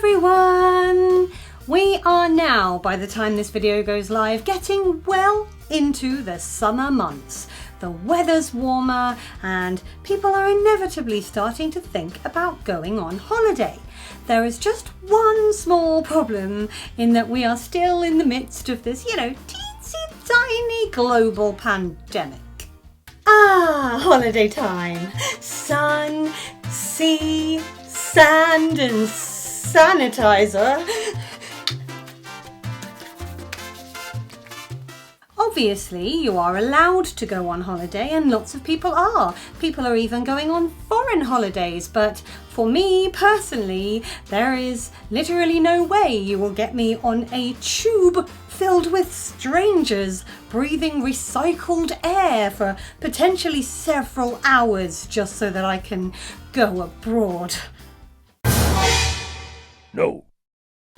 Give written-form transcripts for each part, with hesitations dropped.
everyone! We are now, by the time this video goes live, getting well into the summer months. The weather's warmer and people are inevitably starting to think about going on holiday. There is just one small problem in that we are still in the midst of this, teensy tiny global pandemic. Ah, holiday time. Sun, sea, sand and sanitizer. Obviously, you are allowed to go on holiday and lots of people are. People are even going on foreign holidays, but for me personally, there is literally no way you will get me on a tube filled with strangers breathing recycled air for potentially several hours just so that I can go abroad. No.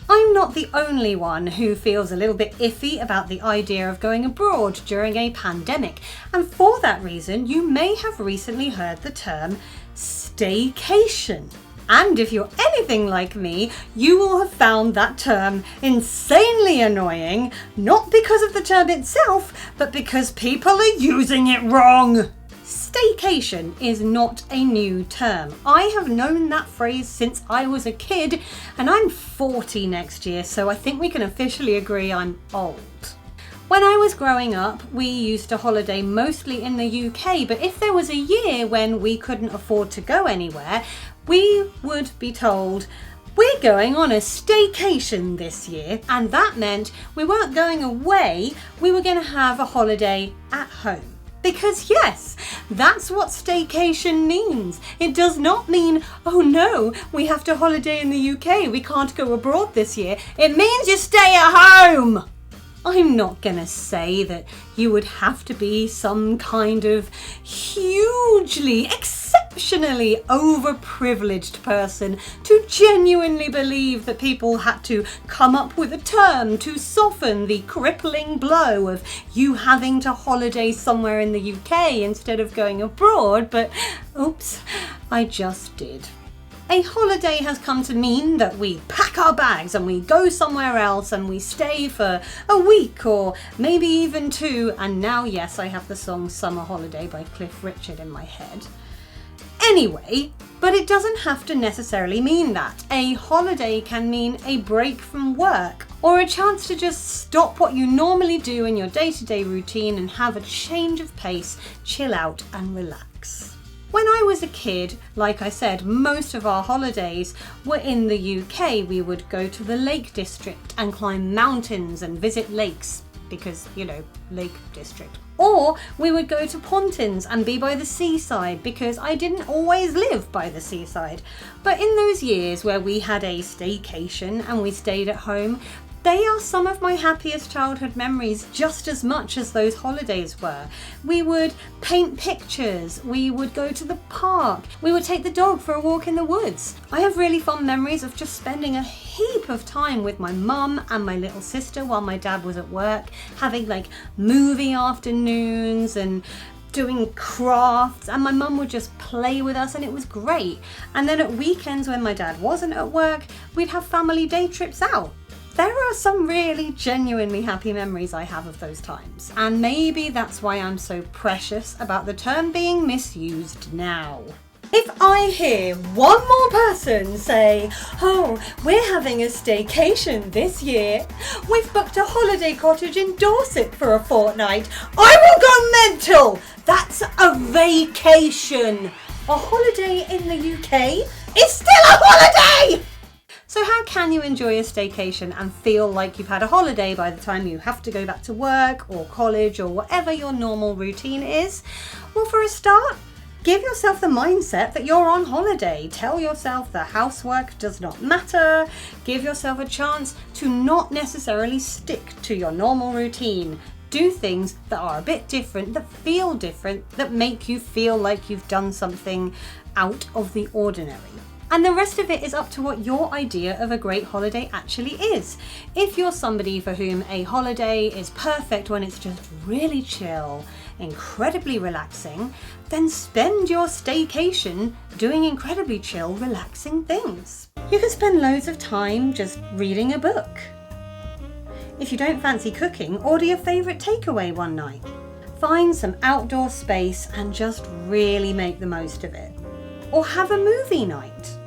I'm not the only one who feels a little bit iffy about the idea of going abroad during a pandemic, and for that reason you may have recently heard the term staycation. And if you're anything like me, you will have found that term insanely annoying, not because of the term itself, but because people are using it wrong. Staycation is not a new term. I have known that phrase since I was a kid, and I'm 40 next year, so I think we can officially agree I'm old. When I was growing up, we used to holiday mostly in the UK, but if there was a year when we couldn't afford to go anywhere, we would be told, "We're going on a staycation this year," and that meant we weren't going away, we were going to have a holiday at home. Because yes, that's what staycation means. It does not mean, oh no, we have to holiday in the UK, we can't go abroad this year. It means you stay at home. I'm not gonna say that you would have to be some kind of hugely, exceptionally overprivileged person to genuinely believe that people had to come up with a term to soften the crippling blow of you having to holiday somewhere in the UK instead of going abroad, but oops, I just did. A holiday has come to mean that we pack our bags and we go somewhere else and we stay for a week or maybe even two, and now yes, I have the song Summer Holiday by Cliff Richard in my head. Anyway, but it doesn't have to necessarily mean that. A holiday can mean a break from work or a chance to just stop what you normally do in your day-to-day routine and have a change of pace, chill out and relax. When I was a kid, like I said, most of our holidays were in the UK. We would go to the Lake District and climb mountains and visit lakes because, Lake District. Or we would go to Pontins and be by the seaside because I didn't always live by the seaside. But in those years where we had a staycation and we stayed at home, they are some of my happiest childhood memories just as much as those holidays were. We would paint pictures, we would go to the park, we would take the dog for a walk in the woods. I have really fond memories of just spending a heap of time with my mum and my little sister while my dad was at work, having movie afternoons and doing crafts, and my mum would just play with us and it was great. And then at weekends when my dad wasn't at work, we'd have family day trips out. There are some really genuinely happy memories I have of those times, and maybe that's why I'm so precious about the term being misused now. If I hear one more person say, "Oh, we're having a staycation this year, we've booked a holiday cottage in Dorset for a fortnight," I will go mental! That's a vacation! A holiday in the UK is still a holiday! So how can you enjoy a staycation and feel like you've had a holiday by the time you have to go back to work or college or whatever your normal routine is? Well, for a start, give yourself the mindset that you're on holiday. Tell yourself that housework does not matter. Give yourself a chance to not necessarily stick to your normal routine. Do things that are a bit different, that feel different, that make you feel like you've done something out of the ordinary. And the rest of it is up to what your idea of a great holiday actually is. If you're somebody for whom a holiday is perfect when it's just really chill, incredibly relaxing, then spend your staycation doing incredibly chill, relaxing things. You can spend loads of time just reading a book. If you don't fancy cooking, order your favourite takeaway one night. Find some outdoor space and just really make the most of it. Or have a movie night.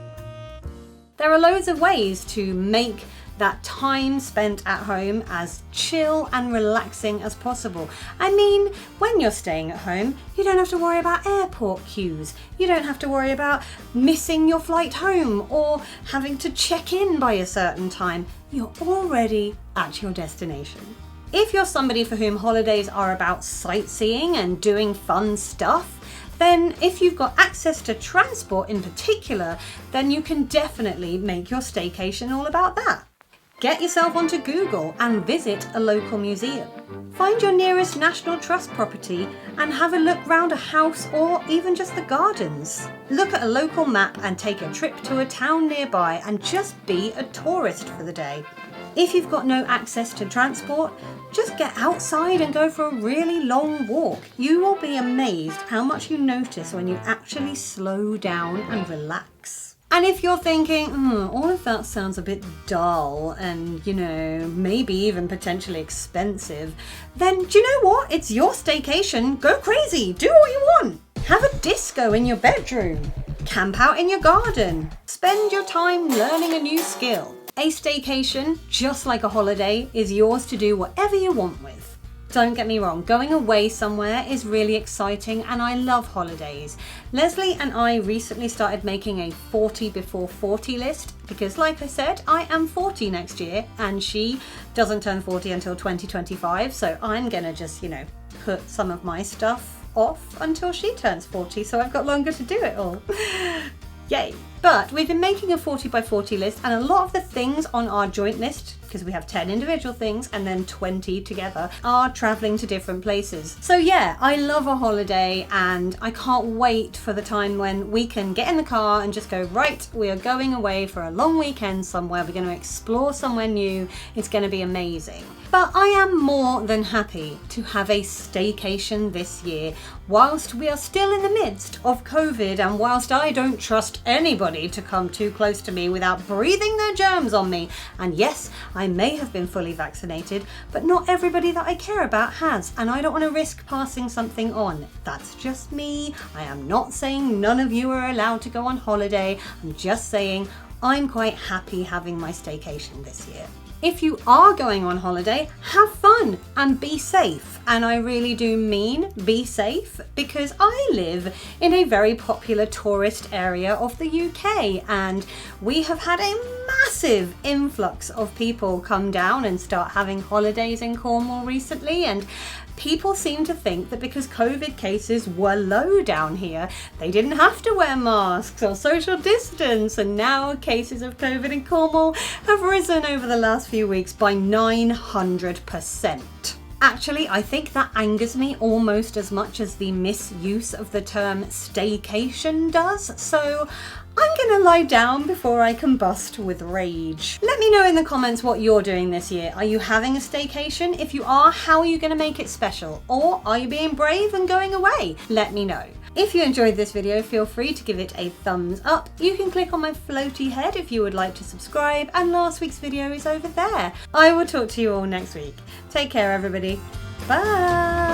There are loads of ways to make that time spent at home as chill and relaxing as possible. I mean, when you're staying at home, you don't have to worry about airport queues. You don't have to worry about missing your flight home or having to check in by a certain time. You're already at your destination. If you're somebody for whom holidays are about sightseeing and doing fun stuff, then if you've got access to transport in particular, then you can definitely make your staycation all about that. Get yourself onto Google and visit a local museum. Find your nearest National Trust property and have a look round a house or even just the gardens. Look at a local map and take a trip to a town nearby and just be a tourist for the day. If you've got no access to transport, just get outside and go for a really long walk. You will be amazed how much you notice when you actually slow down and relax. And if you're thinking, all of that sounds a bit dull and, maybe even potentially expensive, then do you know what? It's your staycation. Go crazy. Do what you want. Have a disco in your bedroom. Camp out in your garden. Spend your time learning a new skill. A staycation, just like a holiday, is yours to do whatever you want with. Don't get me wrong, going away somewhere is really exciting and I love holidays. Leslie and I recently started making a 40 before 40 list because, like I said, I am 40 next year and she doesn't turn 40 until 2025, so I'm gonna just, put some of my stuff off until she turns 40, so I've got longer to do it all. Yay! But we've been making a 40 by 40 list and a lot of the things on our joint list, because we have 10 individual things and then 20 together, are traveling to different places. So yeah, I love a holiday and I can't wait for the time when we can get in the car and just go, right, we are going away for a long weekend somewhere. We're going to explore somewhere new. It's going to be amazing. But I am more than happy to have a staycation this year whilst we are still in the midst of COVID and whilst I don't trust anybody to come too close to me without breathing their germs on me. And yes, I may have been fully vaccinated, but not everybody that I care about has, and I don't want to risk passing something on. That's just me. I am not saying none of you are allowed to go on holiday. I'm just saying I'm quite happy having my staycation this year. If you are going on holiday, have fun and be safe. And I really do mean be safe because I live in a very popular tourist area of the UK and we have had a massive influx of people come down and start having holidays in Cornwall recently, and people seem to think that because COVID cases were low down here, they didn't have to wear masks or social distance, and now cases of COVID in Cornwall have risen over the last few weeks by 900%. Actually, I think that angers me almost as much as the misuse of the term staycation does, so I'm gonna lie down before I combust with rage. Let me know in the comments what you're doing this year. Are you having a staycation? If you are, how are you gonna make it special? Or are you being brave and going away? Let me know. If you enjoyed this video, feel free to give it a thumbs up. You can click on my floaty head if you would like to subscribe, and last week's video is over there. I will talk to you all next week. Take care, everybody. Bye!